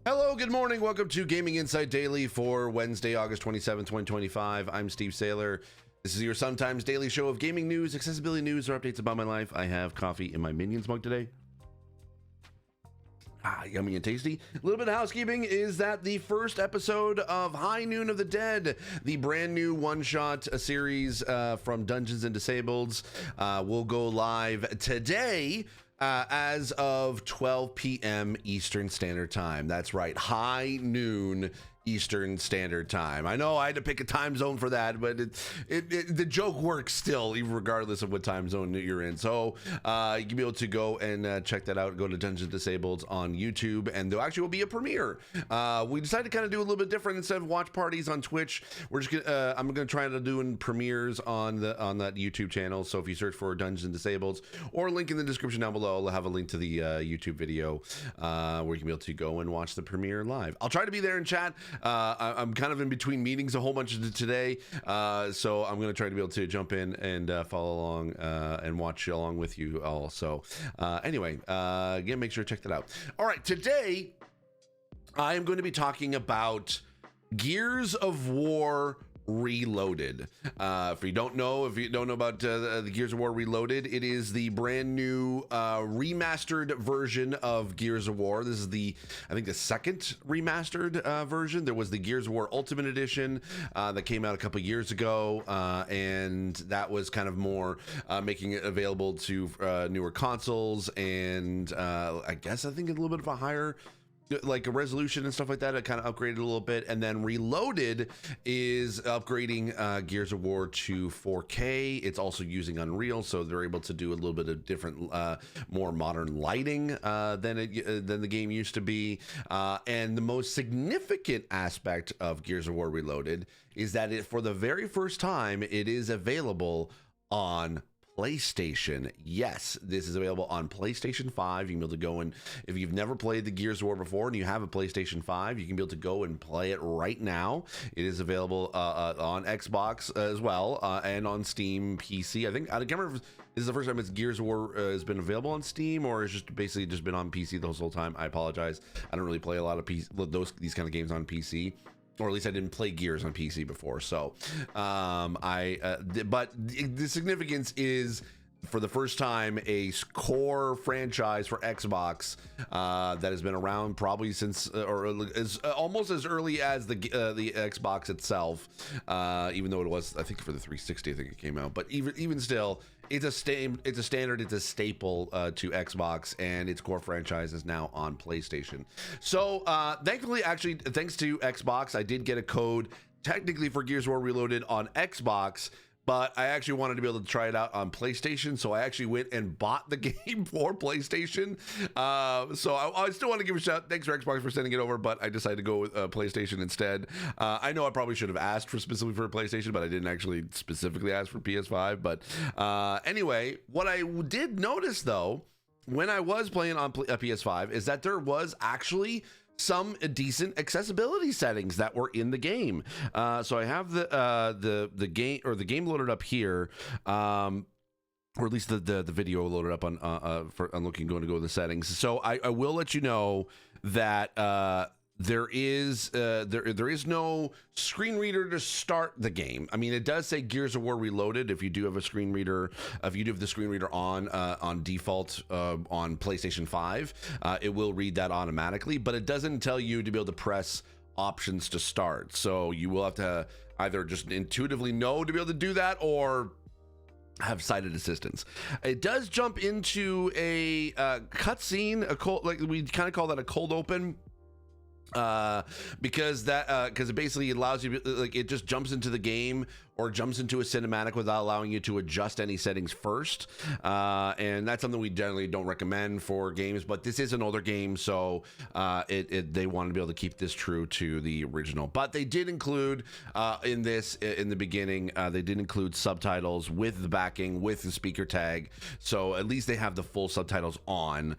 Hello, good morning. Welcome to Gaming Insight Daily for Wednesday, August 27, 2025. I'm Steve Saylor. This is your sometimes daily show of gaming news, accessibility news, or updates about my life. I have coffee in my Minions mug today. Yummy and tasty. A little bit of housekeeping is that the first episode of High Noon of the Dead, the brand new one-shot series from Dungeons and Disableds, will go live today. As of 12 p.m. Eastern Standard Time. That's right, high noon Eastern Standard Time. I know I had to pick a time zone for that, but the joke works still, even regardless of what time zone you're in. So you can be able to go and check that out. Go to Dungeons Disabled on YouTube, and there actually will be a premiere. We decided to kind of do a little bit different. Instead of watch parties on Twitch, we're just gonna, I'm going to try to do premieres on that YouTube channel. So if you search for Dungeons Disabled, or link in the description down below, I'll have a link to the YouTube video where you can be able to go and watch the premiere live. I'll try to be there and chat. I'm kind of in between meetings a whole bunch of today, so I'm going to try to be able to jump in and follow along and watch along with you all. So anyway, again, make sure to check that out. All right, today I am going to be talking about Gears of War Reloaded. If you don't know about the Gears of War Reloaded, it is the brand new remastered version of Gears of War. This is I think the second remastered version. There was the Gears of War Ultimate Edition that came out a couple years ago, and that was kind of more making it available to newer consoles, and I think a little bit of a higher like a resolution and stuff like that. It kind of upgraded a little bit. And then Reloaded is upgrading Gears of War to 4K. It's also using Unreal, so they're able to do a little bit of different more modern lighting than the game used to be. And the most significant aspect of Gears of War Reloaded is that for the very first time, it is available on PlayStation. Yes, this is available on PlayStation 5. You can be able to go and, if you've never played the Gears of War before and you have a PlayStation 5, you can be able to go and play it right now. It is available on Xbox as well, and on Steam PC. I can't remember if this is the first time Gears of War has been available on Steam, or it's just basically just been on PC the whole time. I apologize. I don't really play a lot of these kind of games on PC. Or at least I didn't play Gears on PC before. So, but the significance is, for the first time, a core franchise for Xbox that has been around probably since, or is almost as early as the Xbox itself. Even though it was, I think, for the 360, I think it came out. But even still, it's a standard, it's a staple to Xbox, and its core franchise is now on PlayStation. So thankfully, actually, thanks to Xbox, I did get a code technically for Gears of War Reloaded on Xbox, but I actually wanted to be able to try it out on PlayStation, so I actually went and bought the game for PlayStation. So I still want to give a shout. Thanks for Xbox for sending it over, but I decided to go with PlayStation instead. I know I probably should have asked specifically for a PlayStation, but I didn't actually specifically ask for PS5. But anyway, what I did notice, though, when I was playing on a PS5, is that there was actually some decent accessibility settings that were in the game. So I have the game loaded up here, or at least the video loaded up on I'm looking going to go to the settings. So I will let you know that there is no screen reader to start the game. I mean, it does say Gears of War Reloaded if you do have a screen reader. If you do have the screen reader on default on PlayStation 5, it will read that automatically, but it doesn't tell you to be able to press options to start. So you will have to either just intuitively know to be able to do that, or have sighted assistance. It does jump into a cutscene, like we kind of call that a cold open. Because it basically allows you to, like, it just jumps into the game or jumps into a cinematic without allowing you to adjust any settings first, and that's something we generally don't recommend for games, but this is an older game, so they wanted to be able to keep this true to the original. But they did include in the beginning, they did include subtitles with the backing, with the speaker tag, so at least they have the full subtitles on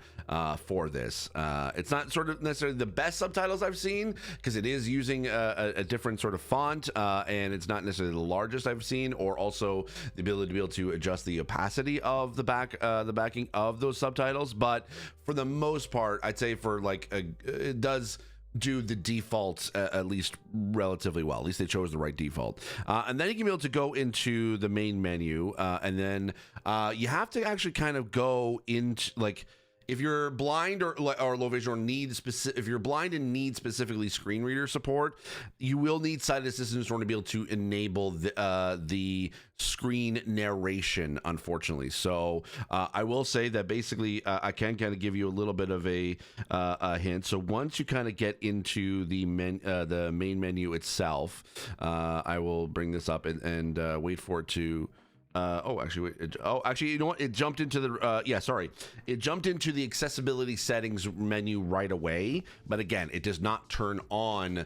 for this. It's not sort of necessarily the best subtitles I've seen, because it is using a different sort of font, and it's not necessarily the largest I've seen, or also the ability to be able to adjust the opacity of the backing of those subtitles. But for the most part, I'd say for like it does do the defaults at least relatively well. At least they chose the right default. And then you can be able to go into the main menu, and then you have to actually kind of go into, like, if you're blind or low vision or if you're blind and need specifically screen reader support, you will need sighted assistance in order to be able to enable the screen narration, unfortunately. So I will say that basically I can kind of give you a little bit of a hint. So once you kind of get into the main menu itself, I will bring this up and wait for it to. Actually, you know what? It jumped into the it jumped into the accessibility settings menu right away. But again, it does not turn on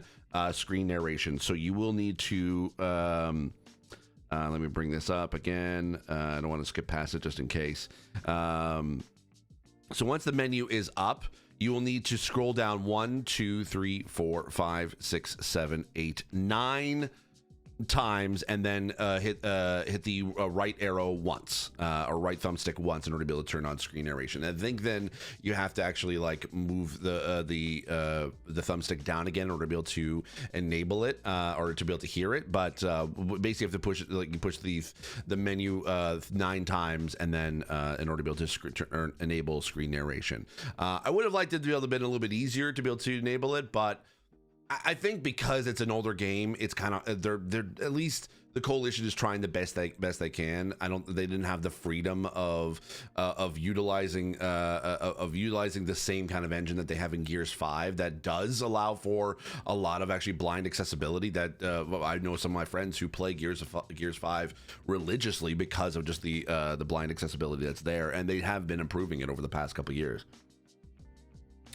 screen narration, so you will need to. Let me bring this up again. I don't want to skip past it just in case. So once the menu is up, you will need to scroll down 1, 2, 3, 4, 5, 6, 7, 8, 9 times, and then hit the right arrow once, or right thumbstick once, in order to be able to turn on screen narration. And I think then you have to actually like move the thumbstick down again in order to be able to enable it, or to be able to hear it. But basically, you have to push it, like you push the menu 9 times, and then in order to be able to enable screen narration. I would have liked it to be able to be a little bit easier to be able to enable it, but I think because it's an older game, it's kind of they're at least the coalition is trying the best they can. They didn't have the freedom of utilizing the same kind of engine that they have in Gears 5 that does allow for a lot of actually blind accessibility. That I know some of my friends who play Gears 5 religiously because of just the blind accessibility that's there, and they have been improving it over the past couple of years.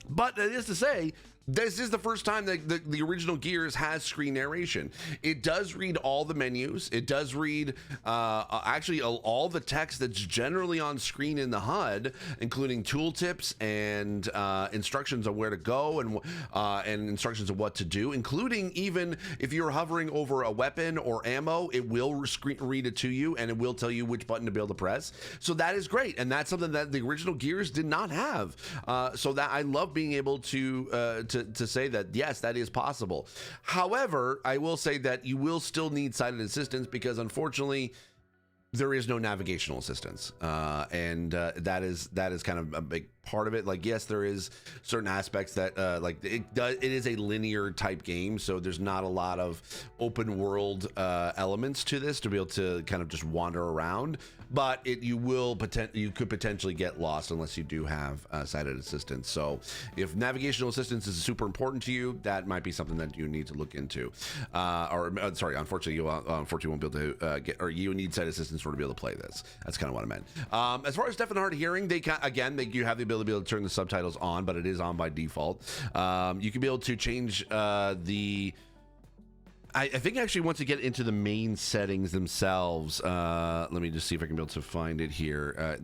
But that is to say, this is the first time that the original Gears has screen narration. It does read all the menus. It does read actually all the text that's generally on screen in the HUD, including tooltips and instructions on where to go and instructions of what to do, including even if you're hovering over a weapon or ammo, it will read it to you, and it will tell you which button to be able to press. So that is great, and that's something that the original Gears did not have. So that I love being able to say that, yes, that is possible. However, I will say that you will still need sighted assistance because, unfortunately, there is no navigational assistance, and that is kind of a big part of it. Like, yes, there is certain aspects that it is a linear type game, so there's not a lot of open world elements to this to be able to kind of just wander around. But you could potentially get lost unless you do have sighted assistance. So if navigational assistance is super important to you, that might be something that you need to look into. Unfortunately, you won't be able to get, or you need sighted assistance in order to be able to play this. That's kind of what I meant. As far as deaf and hard of hearing, you have the ability to be able to turn the subtitles on, but it is on by default. You can be able to change I think actually once you get into the main settings themselves, let me just see if I can be able to find it here.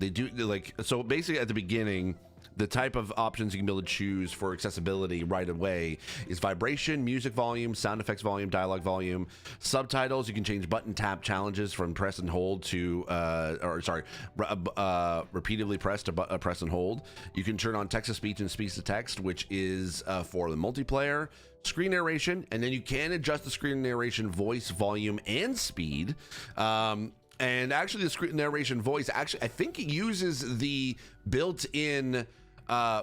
So basically at the beginning, the type of options you can be able to choose for accessibility right away is vibration, music volume, sound effects volume, dialogue volume, subtitles. You can change button tap challenges from press and hold to, repeatedly press to press and hold. You can turn on text to speech and speech to text, which is for the multiplayer. Screen narration, and then you can adjust the screen narration voice, volume, and speed. And actually, the screen narration voice, I think it uses the built-in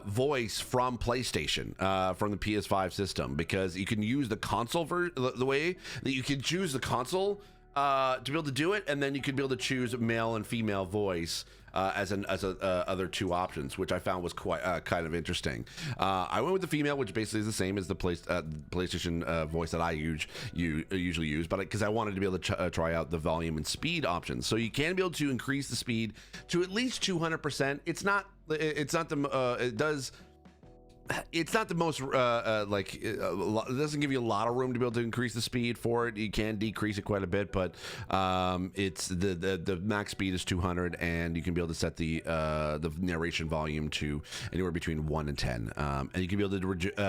voice from PlayStation, from the PS5 system, because you can use the console the way that you can choose the console to be able to do it, and then you could be able to choose male and female voice as other two options, which I found was quite kind of interesting. I went with the female, which basically is the same as the PlayStation voice that I usually use, but because I wanted to be able to try out the volume and speed options. So you can be able to increase the speed to at least 200%. It's not the most it doesn't give you a lot of room to be able to increase the speed for it. You can decrease it quite a bit, but it's the max speed is 200, and you can be able to set the narration volume to anywhere between 1 and 10, and you can be able to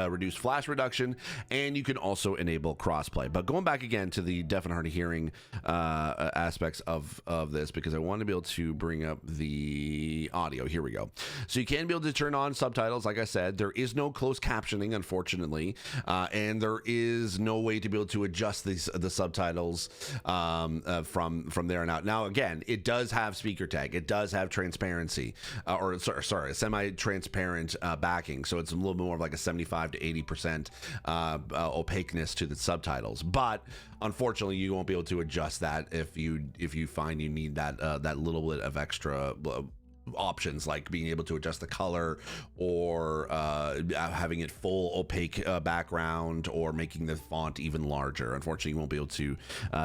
reduce flash reduction, and you can also enable crossplay. But going back again to the deaf and hard of hearing aspects of this, because I want to be able to bring up the audio. Here we go. So you can be able to turn on subtitles. Like I said, there is is no closed captioning, unfortunately, and there is no way to be able to adjust the subtitles from there on out. Now, again, it does have speaker tag. It does have transparency, sorry, semi-transparent backing. So it's a little bit more of like a 75 to 80% opaqueness to the subtitles. But unfortunately, you won't be able to adjust that if you find you need that little bit of extra options, like being able to adjust the color, or having it full opaque background, or making the font even larger. Unfortunately, you won't be able to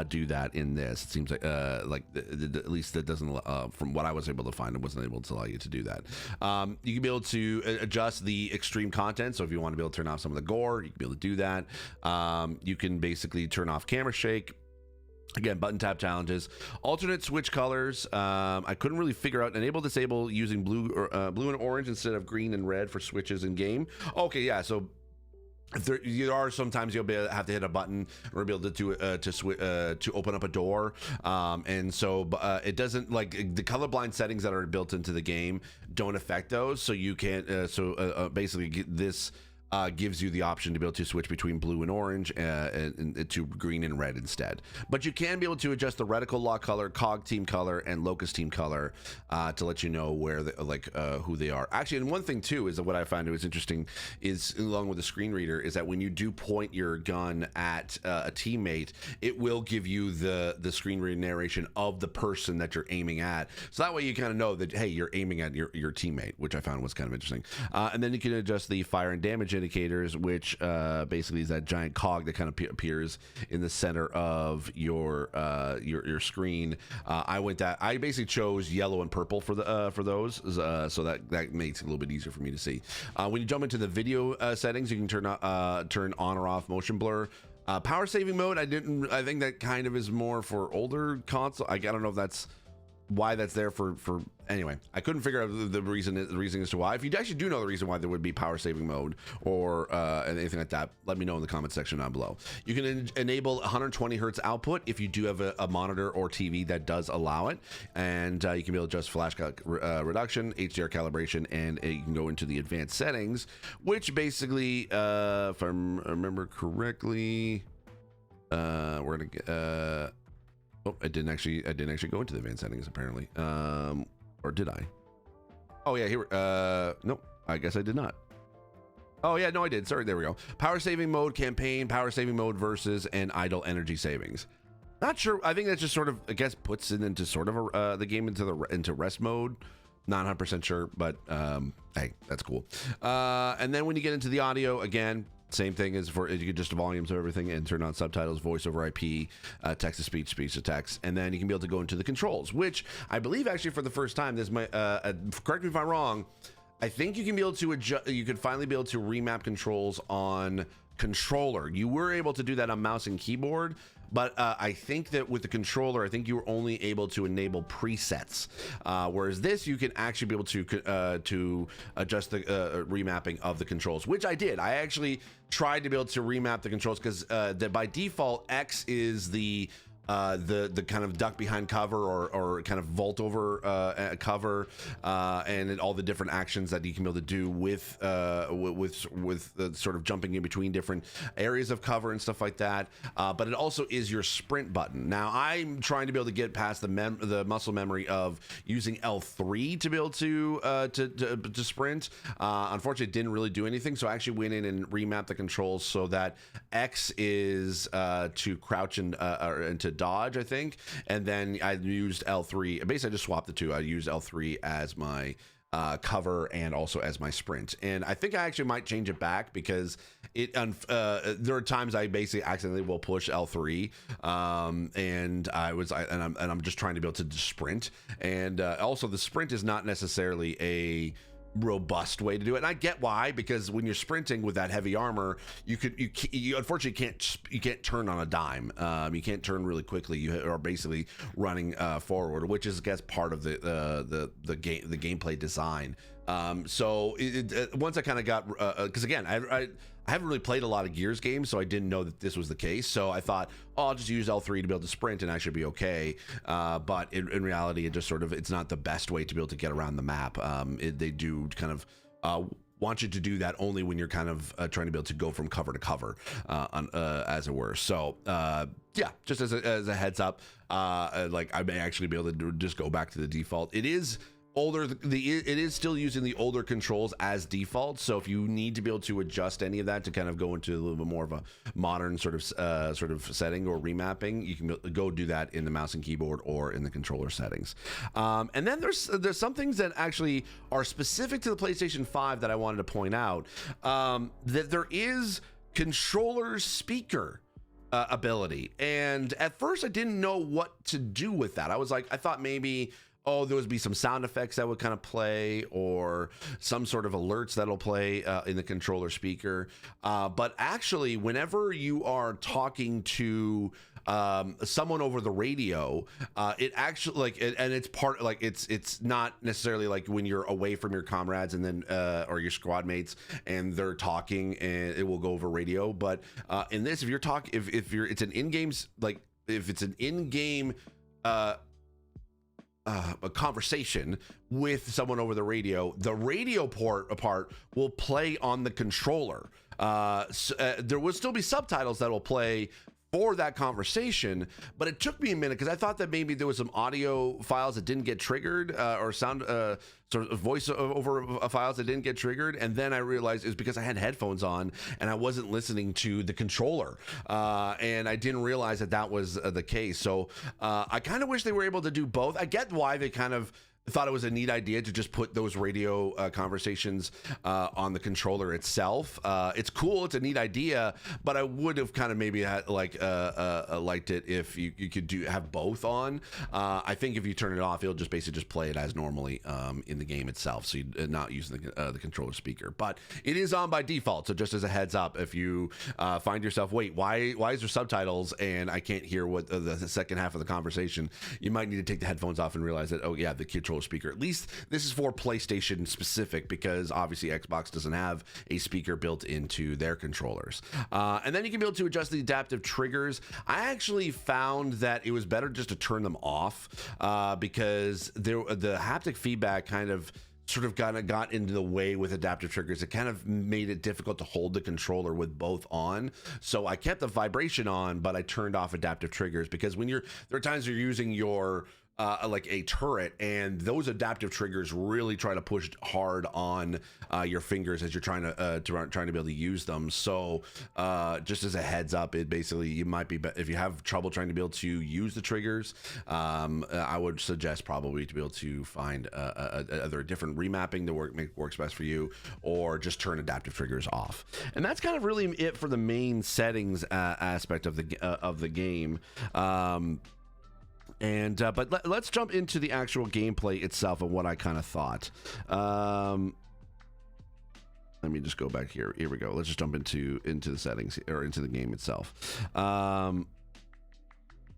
do that in this. It seems like at least it doesn't, from what I was able to find, it wasn't able to allow you to do that. You can be able to adjust the extreme content. So if you want to be able to turn off some of the gore, you can be able to do that. You can basically turn off camera shake. Again, button tap challenges, alternate switch colors. I couldn't really figure out enable disable using blue and orange instead of green and red for switches in game. Okay, yeah. So if there are sometimes you'll have to hit a button or be able to open up a door, and so it doesn't, like, the colorblind settings that are built into the game don't affect those. So you can't. Basically, this gives you the option to be able to switch between blue and orange and to green and red instead. But you can be able to adjust the reticle lock color, cog team color, and locus team color to let you know where who they are. Actually, and one thing too is that what I found was interesting is, along with the screen reader, is that when you do point your gun at a teammate, it will give you the screen reader narration of the person that you're aiming at. So that way you kind of know that, hey, you're aiming at your teammate, which I found was kind of interesting. And then you can adjust the fire and damage indicators, which basically is that giant cog that kind of appears in the center of your screen. I basically chose yellow and purple for those, so that makes it a little bit easier for me to see. When you jump into the video settings, you can turn on or off motion blur. Power saving mode, I think that kind of is more for older console. I don't know if that's why that's there for anyway. I couldn't figure out the reason as to why. If you actually do know the reason why there would be power saving mode or anything like that, let me know in the comment section down below. You can enable 120 hertz output if you do have a monitor or TV that does allow it, and you can be able to adjust flash reduction, HDR calibration, and you can go into the advanced settings, which basically, if I remember correctly, we're gonna get oh, I didn't actually go into the advanced settings, apparently. Or did I? Oh yeah, here. Nope, I guess I did not. Oh yeah, no, I did. Sorry, there we go. Power saving mode, campaign, power saving mode versus, and idle energy savings. Not sure. I think that just sort of, I guess, puts it into sort of the game into rest mode. Not 100% sure, but hey, that's cool. And then when you get into the audio, again, same thing as for, you can just volumes of everything and turn on subtitles, voice over IP, text to speech, speech to text, and then you can be able to go into the controls, which I believe actually for the first time, this might correct me if I'm wrong, I think you can be able to adjust, you could finally be able to remap controls on controller. You were able to do that on mouse and keyboard, but I think that with the controller, I think you were only able to enable presets, whereas this, you can actually be able to adjust the remapping of the controls, which I did. I actually tried to be able to remap the controls because by default, X is the kind of duck behind cover or kind of vault over cover, and all the different actions that you can be able to do with sort of jumping in between different areas of cover and stuff like that. But it also is your sprint button. Now I'm trying to be able to get past the muscle memory of using L3 to be able to sprint. Unfortunately, it didn't really do anything, so I actually went in and remapped the controls so that X is to crouch and to dodge, I think, and then I used L3. Basically, I just swapped the two. I used L3 as my cover and also as my sprint, and I think I actually might change it back because there are times I basically accidentally will push L3, and I'm just trying to be able to sprint, and also the sprint is not necessarily a robust way to do it, and I get why, because when you're sprinting with that heavy armor, you unfortunately can't turn on a dime. You can't turn really quickly. You are basically running forward, which is, I guess, part of the gameplay design. So once I kind of got, because again, I haven't really played a lot of Gears games, so I didn't know that this was the case. So I thought, oh, I'll just use L3 to be able to sprint and I should be okay. But in reality, it's not the best way to be able to get around the map. They do kind of want you to do that only when you're kind of trying to be able to go from cover to cover, as it were. So yeah, just as a heads up, like I may actually be able to just go back to the default. It is older, it is still using the older controls as default, so if you need to be able to adjust any of that to kind of go into a little bit more of a modern sort of setting or remapping, you can go do that in the mouse and keyboard or in the controller settings. And then there's some things that actually are specific to the PlayStation 5 that I wanted to point out, that there is controller speaker ability, and at first I didn't know what to do with that. I thought maybe, oh, there would be some sound effects that would kind of play, or some sort of alerts that'll play in the controller speaker. But actually, whenever you are talking to someone over the radio, it actually and it's part it's not necessarily like when you're away from your comrades and then or your squad mates and they're talking and it will go over radio. But in this, if you're talking, if it's an in-game if it's an in-game a conversation with someone over the radio part will play on the controller. There will still be subtitles that will play for that conversation, but it took me a minute because I thought that maybe there was some audio files that didn't get triggered, or sound sort of voice over files that didn't get triggered, and then I realized it was because I had headphones on and I wasn't listening to the controller, and I didn't realize that was the case. So I kind of wish they were able to do both. I get why they kind of thought it was a neat idea to just put those radio conversations on the controller itself. It's cool, it's a neat idea, but I would have kind of maybe had liked it if you could have both on. I think if you turn it off, it'll just basically just play it as normally in the game itself, so you're not using the controller speaker. But it is on by default, so just as a heads up, if you find yourself, wait, why is there subtitles and I can't hear what the second half of the conversation, you might need to take the headphones off and realize that, oh yeah, the controller speaker, at least this is for PlayStation specific, because obviously Xbox doesn't have a speaker built into their controllers. And then you can be able to adjust the adaptive triggers. I actually found that it was better just to turn them off, because the haptic feedback kind of got into the way with adaptive triggers. It kind of made it difficult to hold the controller with both on. So I kept the vibration on, but I turned off adaptive triggers, because when there are times you're using your like a turret, and those adaptive triggers really try to push hard on your fingers as you're trying to be able to use them. So just as a heads up, it basically, you might be, if you have trouble trying to be able to use the triggers, I would suggest probably to be able to find either a different remapping that works best for you, or just turn adaptive triggers off. And that's kind of really it for the main settings aspect of the game. But let's jump into the actual gameplay itself and what I kind of thought. Let me just go back here. Here we go. Let's just jump into the settings, or into the game itself.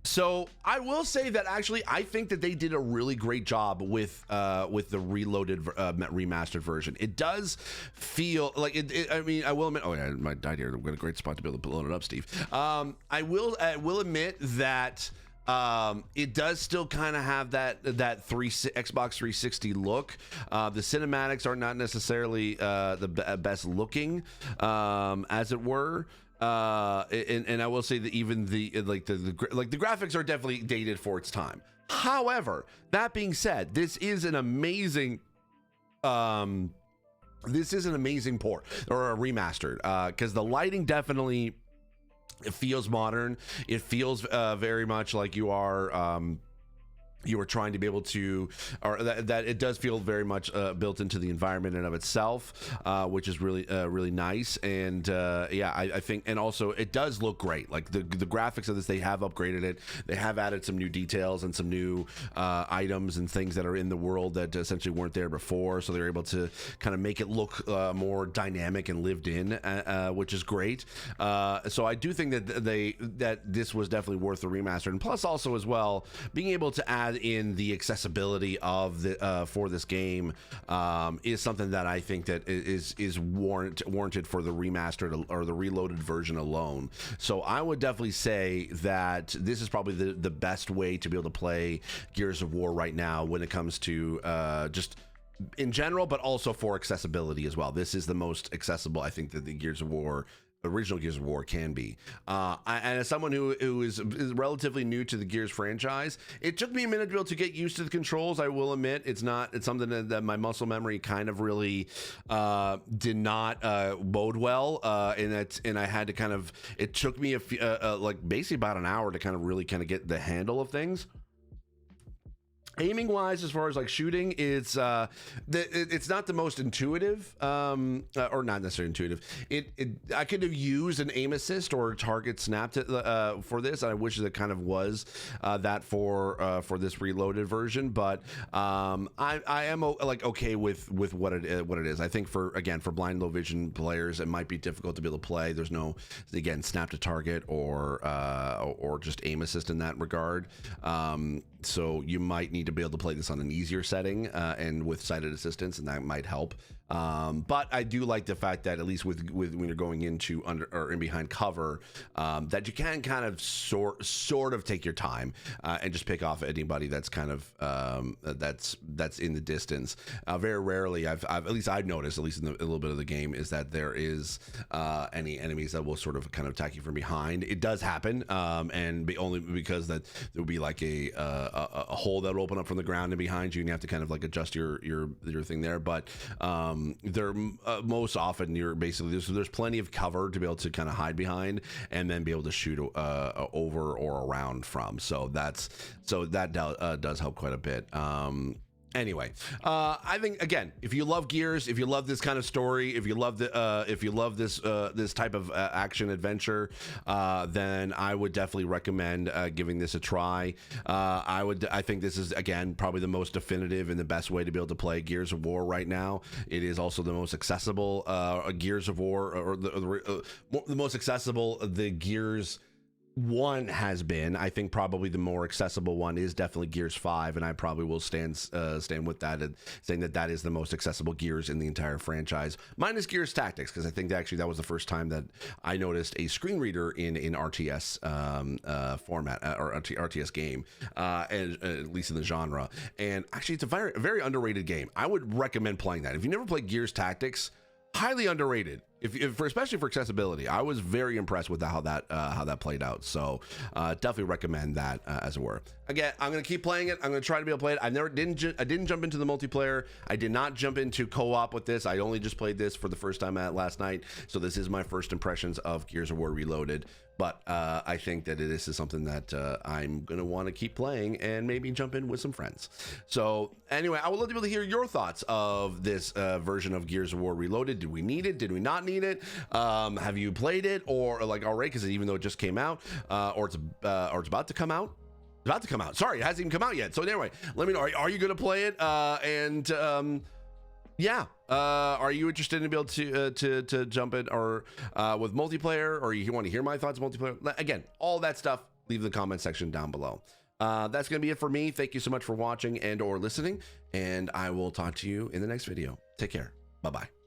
So I will say that actually I think that they did a really great job with the reloaded remastered version. It does feel like it I mean, I will admit, oh yeah, I died here. I've got a great spot to be able to load it up, Steve. I will admit that it does still kind of have that Xbox 360 look. The cinematics are not necessarily the best looking, as it were. And I will say that even the graphics are definitely dated for its time. However, that being said, this is an amazing port, or a remastered, because the lighting definitely, it feels modern. It feels very much like you are trying to be able to, or that it does feel very much built into the environment in and of itself, which is really nice. And yeah, I think, and also it does look great. Like the graphics of this, they have upgraded it. They have added some new details and some new items and things that are in the world that essentially weren't there before. So they're able to kind of make it look more dynamic and lived in, which is great. So I do think that this was definitely worth the remaster. And plus also as well, being able to add in the accessibility of the for this game is something that I think that is warranted for the remastered or the reloaded version alone. So I would definitely say that this is probably the best way to be able to play Gears of War right now when it comes to just in general, but also for accessibility as well. This is the most accessible, I think, that the original Gears of War can be. And as someone who is relatively new to the Gears franchise, it took me a minute to be able to get used to the controls. I will admit, it's something that my muscle memory kind of really did not bode well. And I had to it took me like basically about an hour to really get the handle of things. Aiming wise, as far as like shooting, it's not the most intuitive, or not necessarily intuitive. I could have used an aim assist or target snap for this. I wish that kind of was that for this reloaded version, but I am okay with what it is. I think for blind low vision players, it might be difficult to be able to play. There's no, again, snap to target or just aim assist in that regard. So you might need to be able to play this on an easier setting and with sighted assistance, and that might help. But I do like the fact that at least with when you're going into under or in behind cover, that you can kind of sort of take your time and just pick off anybody that's kind of that's in the distance. Very rarely, I've at least I've noticed, at least in a little bit of the game, is that there is any enemies that will sort of kind of attack you from behind. It does happen, and only because that there will be like a hole that will open up from the ground and behind you, and you have to kind of like adjust your thing there. But they're most often you're basically there's plenty of cover to be able to kind of hide behind and then be able to shoot over or around from. So that does help quite a bit. Anyway, I think, again, if you love Gears, if you love this kind of story, if you love this type of action adventure, then I would definitely recommend giving this a try. I think this is, again, probably the most definitive and the best way to be able to play Gears of War right now. It is also the most accessible Gears of War, or the most accessible the Gears one has been. I think probably the more accessible one is definitely Gears 5, and I probably will stand with that and saying that is the most accessible Gears in the entire franchise, minus Gears Tactics, because I think that was the first time that I noticed a screen reader in RTS format or RTS game, and at least in the genre. And actually, it's a very, very underrated game. I would recommend playing that. If you never played Gears Tactics, highly underrated. Especially for accessibility, I was very impressed with how that played out. So definitely recommend that as it were. Again, I'm gonna keep playing it. I'm gonna try to be able to play it. I didn't jump into the multiplayer. I did not jump into co-op with this. I only just played this for the first time last night. So this is my first impressions of Gears of War Reloaded. But I think that this is something that I'm going to want to keep playing and maybe jump in with some friends. So anyway, I would love to be able to hear your thoughts of this version of Gears of War Reloaded. Did we need it? Did we not need it? Have you played it, or like already, because even though it just came out, or it's about to come out? About to come out. Sorry, it hasn't even come out yet. So anyway, let me know. Are you going to play it? Yeah. Are you interested in being able to jump in or with multiplayer, or you want to hear my thoughts on multiplayer? Again, all that stuff, leave in the comment section down below. That's going to be it for me. Thank you so much for watching and or listening, and I will talk to you in the next video. Take care. Bye-bye.